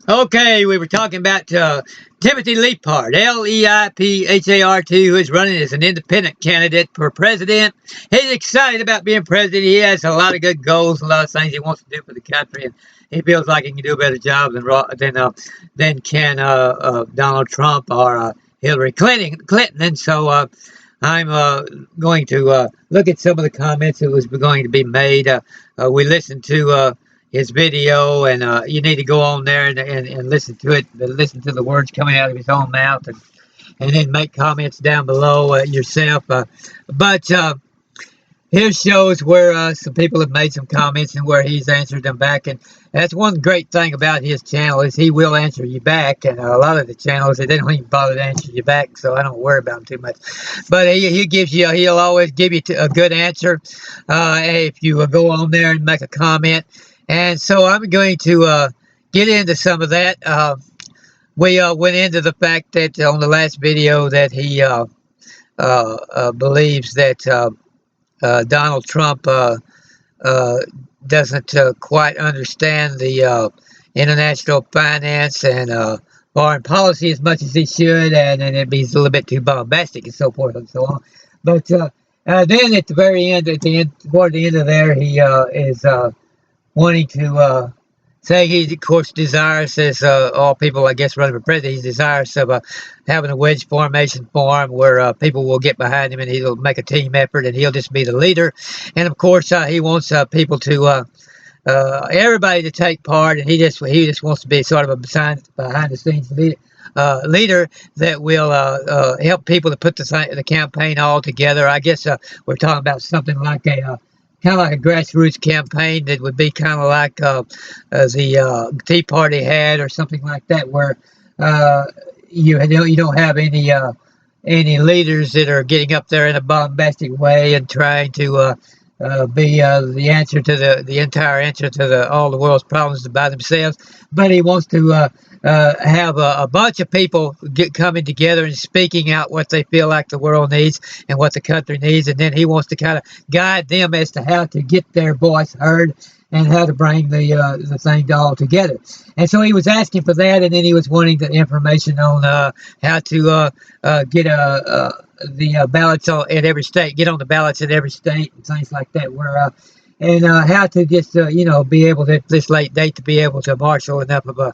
Okay, we were talking about Timothy Leipart, Leipart, who is running as an independent candidate for president. He's excited about being president. He has a lot of good goals, a lot of things he wants to do for the country, and he feels like he can do a better job than can Donald Trump or Hillary Clinton. And so I'm going to look at some of the comments that was going to be made. We listened to his video, and you need to go on there and listen to it, listen to the words coming out of his own mouth, and then make comments down below yourself. But here shows where some people have made some comments and where he's answered them back. And that's one great thing about his channel is he will answer you back. And a lot of the channels, they don't even bother to answer you back, so I don't worry about him too much. But he'll always give you a good answer if you go on there and make a comment. And so I'm going to get into some of that. We went into the fact that on the last video that he believes that Donald Trump doesn't quite understand the international finance and foreign policy as much as he should, and it be a little bit too bombastic and so forth and so on. But then at the very end, toward the end of there, he is wanting to say he's, of course, desirous, as all people, I guess, running for president, he's desirous of having a wedge formation form where people will get behind him and he'll make a team effort and he'll just be the leader. And, of course, he wants people to, everybody to take part, and he just wants to be sort of a behind-the-scenes leader that will help people to put the campaign all together. I guess we're talking about something like a grassroots campaign that would be kind of like the Tea Party had, or something like that, where you don't have any leaders that are getting up there in a bombastic way and trying to be the answer to the entire answer to all the world's problems by themselves. But he wants to have a bunch of people coming together and speaking out what they feel like the world needs and what the country needs, and then he wants to kind of guide them as to how to get their voice heard and how to bring the thing all together. And so he was asking for that, and then he was wanting the information on how to get the ballots at every state, get on the ballots in every state and things like that, where and how to just be able to, at this late date, to be able to marshal enough of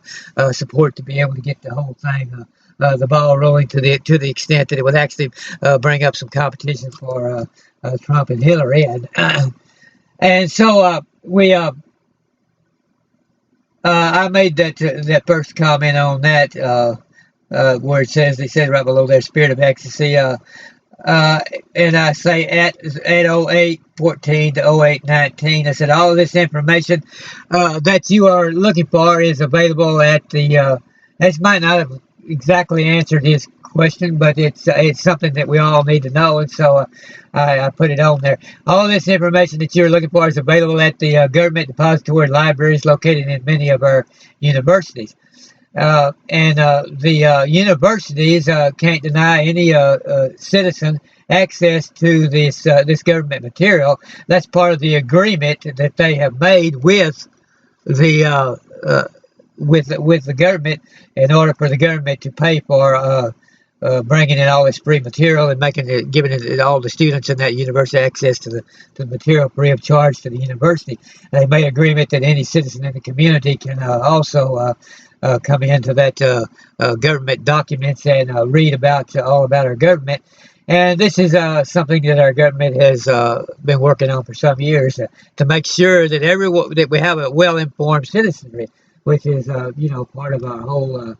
support to be able to get the whole thing, the ball rolling to the extent that it would actually bring up some competition for Trump and Hillary. And so I made that first comment on that where they said right below there, spirit of ecstasy. And I say at 0814 to 0819, I said all of this information that you are looking for is available at the. This might not have exactly answered his question, but it's something that we all need to know, and so I put it on there. All this information that you're looking for is available at the government depository libraries located in many of our universities. And the universities can't deny any citizen access to this government material. That's part of the agreement that they have made with the government in order for the government to pay for bringing in all this free material and giving it all the students in that university access to the material free of charge to the university. They made agreement that any citizen in the community can also come into that government documents and read about all about our government. And this is something that our government has been working on for some years to make sure that we have a well-informed citizenry, which is part of our whole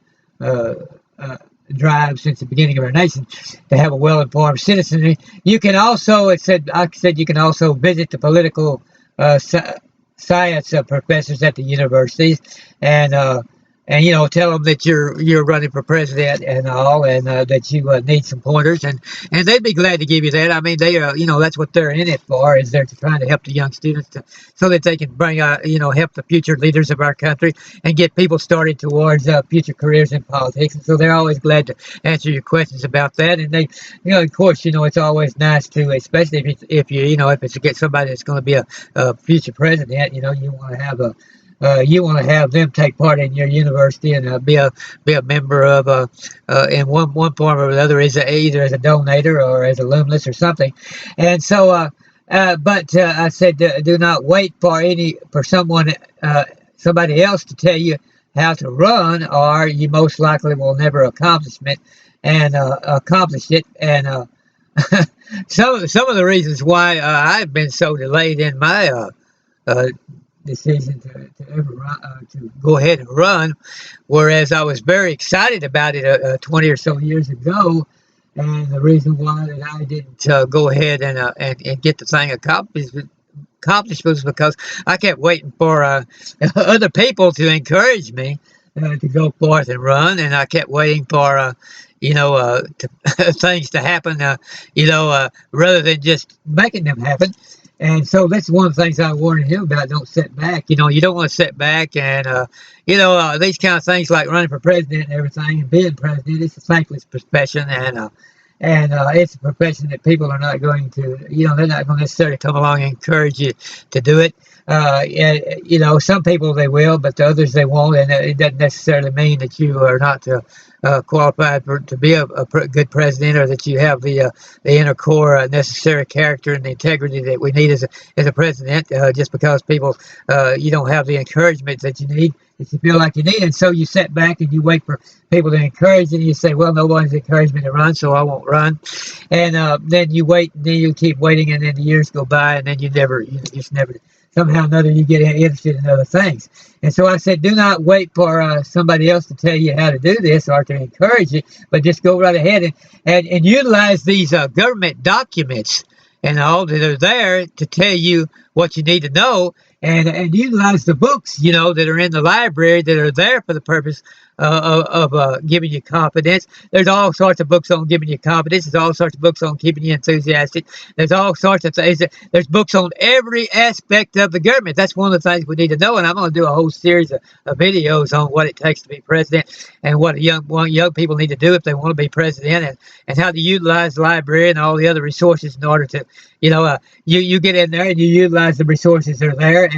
drive since the beginning of our nation, to have a well-informed citizenry. You can also, I said you can also visit the political science professors at the universities and tell them that you're running for president and all, and that you need some pointers, and they'd be glad to give you that. I mean, they that's what they're in it for, is they're trying to help the young students so that they can bring help the future leaders of our country and get people started towards future careers in politics. And so they're always glad to answer your questions about that. And they, of course, it's always nice to, especially if you get somebody that's going to be a future president. You want to have you want to have them take part in your university and be a member of in one form or another, either as a donator or as alumnus or something. And so but I said, do not wait for someone somebody else to tell you how to run, or you most likely will never accomplish it. And some of the reasons why I've been so delayed in my uh, decision to ever run, to go ahead and run, whereas I was very excited about it 20 or so years ago. And the reason why that I didn't go ahead and get the thing accomplished was because I kept waiting for other people to encourage me to go forth and run, and I kept waiting for things to happen, rather than just making them happen. And so that's one of the things I warned him about. Don't set back. You don't want to set back, and these kind of things like running for president and everything, and being president. It's a thankless profession, and it's a profession that people are not going to, they're not going to necessarily come along and encourage you to do it. Some people they will, but the others they won't, and it doesn't necessarily mean that you are not qualified to be a good president, or that you have the inner core necessary character and the integrity that we need as a president. Just because people you don't have the encouragement that you need, if you feel like you need, and so you sit back and you wait for people to encourage you, and you say, well, nobody's encouraged me to run, so I won't run. And then you wait, and then you keep waiting, and then the years go by, and then you just never, somehow or another, you get interested in other things. And so I said, do not wait for somebody else to tell you how to do this or to encourage you, but just go right ahead and utilize these government documents and all that are there to tell you what you need to know, and utilize the books, that are in the library that are there for the purpose of giving you confidence. There's all sorts of books on giving you confidence. There's all sorts of books on keeping you enthusiastic. There's all sorts of things. There's books on every aspect of the government. That's one of the things we need to know. And I'm going to do a whole series of videos on what it takes to be president, and what young people need to do if they want to be president, and how to utilize the library and all the other resources in order to, you get in there and you utilize the resources that are there,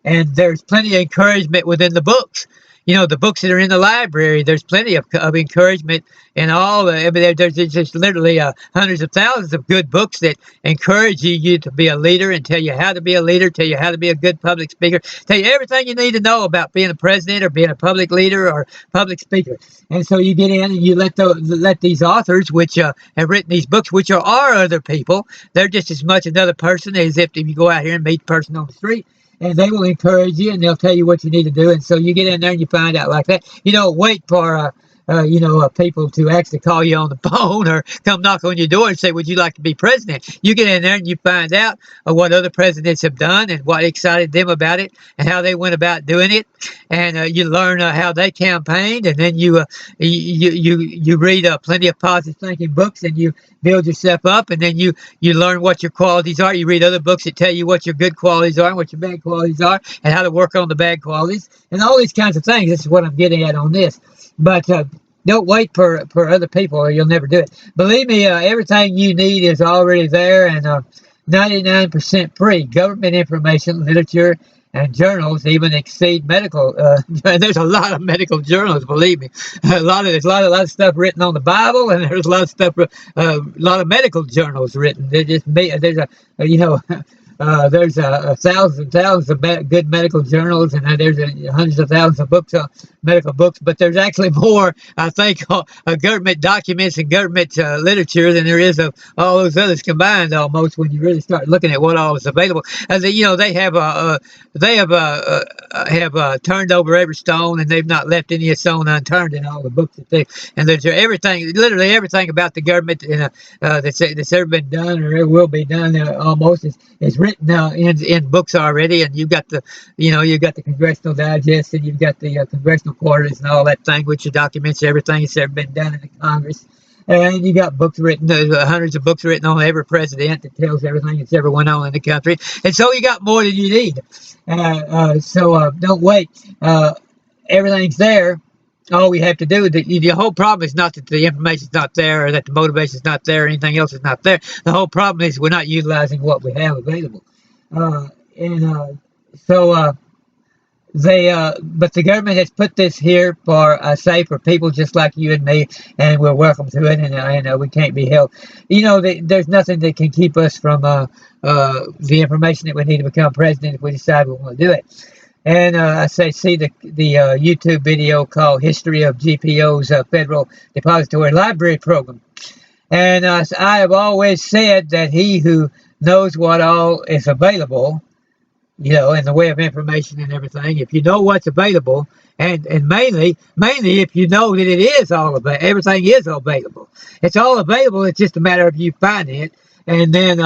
and there's plenty of encouragement within the books. The books that are in the library, there's plenty of encouragement in all. There's just literally hundreds of thousands of good books that encourage you to be a leader, and tell you how to be a leader, tell you how to be a good public speaker, tell you everything you need to know about being a president or being a public leader or public speaker. And so you get in and you let these authors, which have written these books, which are other people. They're just as much another person as if you go out here and meet a person on the street. And they will encourage you, and they'll tell you what you need to do. And so you get in there and you find out like that. You don't wait for, people to actually call you on the phone or come knock on your door and say, would you like to be president? You get in there and you find out what other presidents have done and what excited them about it and how they went about doing it. And you learn how they campaigned, and then you read plenty of positive thinking books, and you build yourself up, and then you learn what your qualities are. You read other books that tell you what your good qualities are and what your bad qualities are, and how to work on the bad qualities, and all these kinds of things. This is what I'm getting at on this. But don't wait for other people, or you'll never do it. Believe me, everything you need is already there, and 99% free. Government information, literature, and journals even exceed medical. There's a lot of medical journals, believe me. There's a lot of stuff written on the Bible, and there's a lot of stuff, a lot of medical journals written. There's thousands and thousands of good medical journals, and there's hundreds of thousands of books, medical books, but there's actually more, I think, government documents and government literature than there is of all those others combined, almost, when you really start looking at what all is available. As they have turned over every stone, and they've not left any stone unturned in all the books and there's everything, literally everything about the government that's ever been done or ever will be done, almost is written in books already. And you've got the Congressional Digest, and you've got the Congressional Quarters and all that thing, which documents everything that's ever been done in the Congress. And you got books written, hundreds of books written on every president that tells everything that's ever went on in the country. And so you got more than you need. So don't wait. Everything's there. All we have to do, the whole problem is not that the information's not there, or that the motivation's not there, or anything else is not there. The whole problem is we're not utilizing what we have available. but the government has put this here for, say, for people just like you and me, and we're welcome to it, and we can't be held. There's nothing that can keep us from the information that we need to become president if we decide we want to do it. And I say, see the YouTube video called "History of GPO's Federal Depository Library Program." And I have always said that he who knows what all is available, in the way of information and everything, if you know what's available, and mainly if you know that it is all available, everything is available. It's all available. It's just a matter of you finding it, and then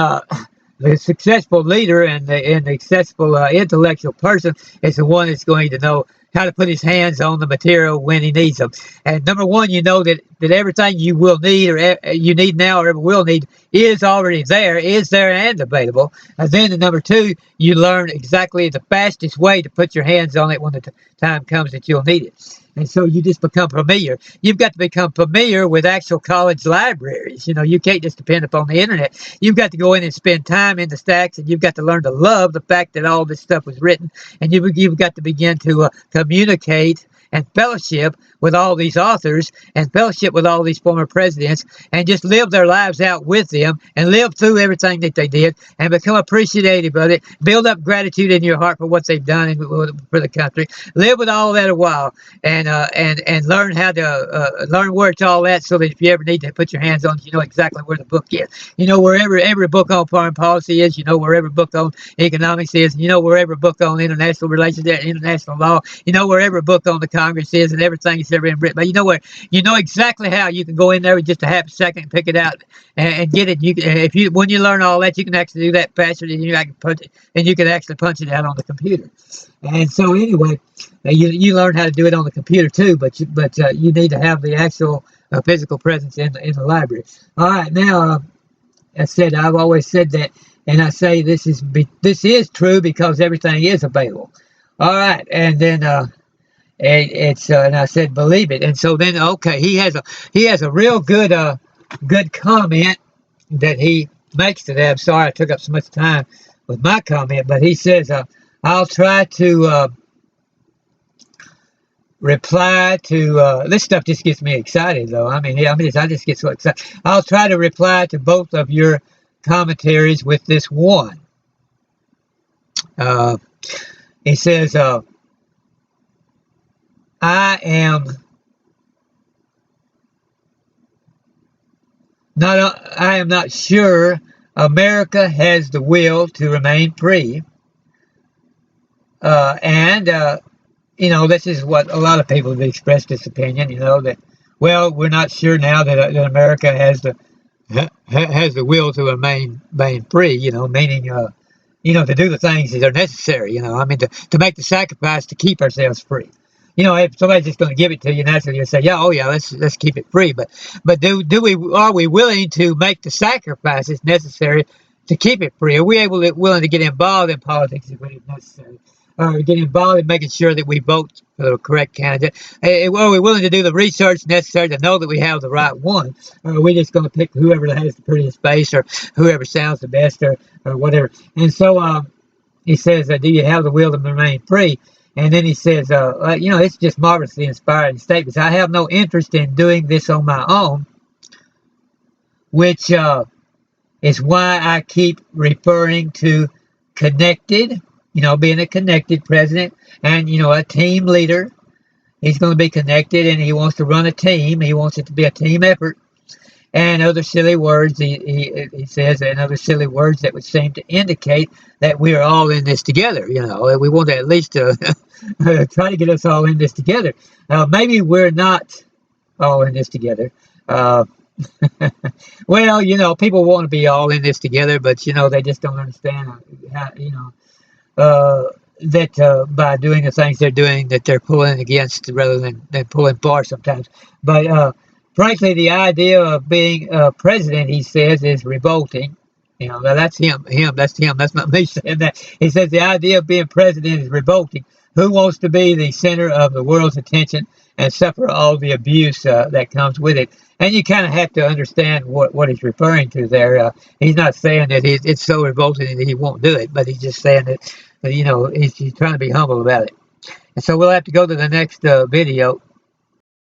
the successful leader and the successful intellectual person is the one that's going to know how to put his hands on the material when he needs them. And number one, you know that everything you will need, or you need now, or ever will need, is already there, and available. And then number two, you learn exactly the fastest way to put your hands on it when the time comes that you'll need it. And so you just become familiar. You've got to become familiar with actual college libraries. You can't just depend upon the internet. You've got to go in and spend time in the stacks, and you've got to learn to love the fact that all this stuff was written. And you've got to begin to communicate and fellowship with all these authors and fellowship with all these former presidents, and just live their lives out with them and live through everything that they did and become appreciative of it. Build up gratitude in your heart for what they've done for the country. Live with all that a while, and learn how to learn where it's all at, so that if you ever need to put your hands on it, you know exactly where the book is. Wherever every book on foreign policy is, where every book on economics is, where every book on international relations, international law, where every book on the Congress is, and everything that's ever been written. But you know exactly how you can go in there with just a half a second and pick it out and get it. When you learn all that, you can actually do that faster than you can punch it, and you can actually punch it out on the computer. And so anyway, you learn how to do it on the computer too, but you need to have the actual physical presence in the library. All right, now I've always said that, and I say this is true because everything is available. All right, and then and I said believe it, and so then okay, he has a real good comment that he makes to that. I'm sorry I took up so much time with my comment, but he says I'll try to reply to this stuff. Just gets me excited, though. I just get so excited. I'll try to reply to both of your commentaries with this one. He says, I am not sure America has the will to remain free. And this is what a lot of people have expressed this opinion, that, well, we're not sure now that America has the will to remain free, meaning, to do the things that are necessary, to make the sacrifice to keep ourselves free. If somebody's just going to give it to you, naturally you'll say, let's keep it free. But are we willing to make the sacrifices necessary to keep it free? Are we willing to get involved in politics if it's necessary? Or get involved in making sure that we vote for the correct candidate? Are we willing to do the research necessary to know that we have the right one? Or are we just going to pick whoever has the prettiest face, or whoever sounds the best, or whatever? And so he says, do you have the will to remain free? And then he says, it's just marvelously inspiring statements. I have no interest in doing this on my own, which is why I keep referring to connected, being a connected president, and, a team leader. He's going to be connected, and he wants to run a team. He wants it to be a team effort. And other silly words, he says, and other silly words that would seem to indicate that we are all in this together. We want to at least try to get us all in this together. Maybe we're not all in this together. Well, people want to be all in this together, but, they just don't understand how, that by doing the things they're doing, that they're pulling against rather than pulling for sometimes. But frankly, the idea of being president, he says, is revolting. That's him. That's him. That's not me saying that. He says the idea of being president is revolting. Who wants to be the center of the world's attention and suffer all the abuse that comes with it? And you kind of have to understand what he's referring to there. He's not saying that it's so revolting that he won't do it, but he's just saying that he's trying to be humble about it. And so we'll have to go to the next video.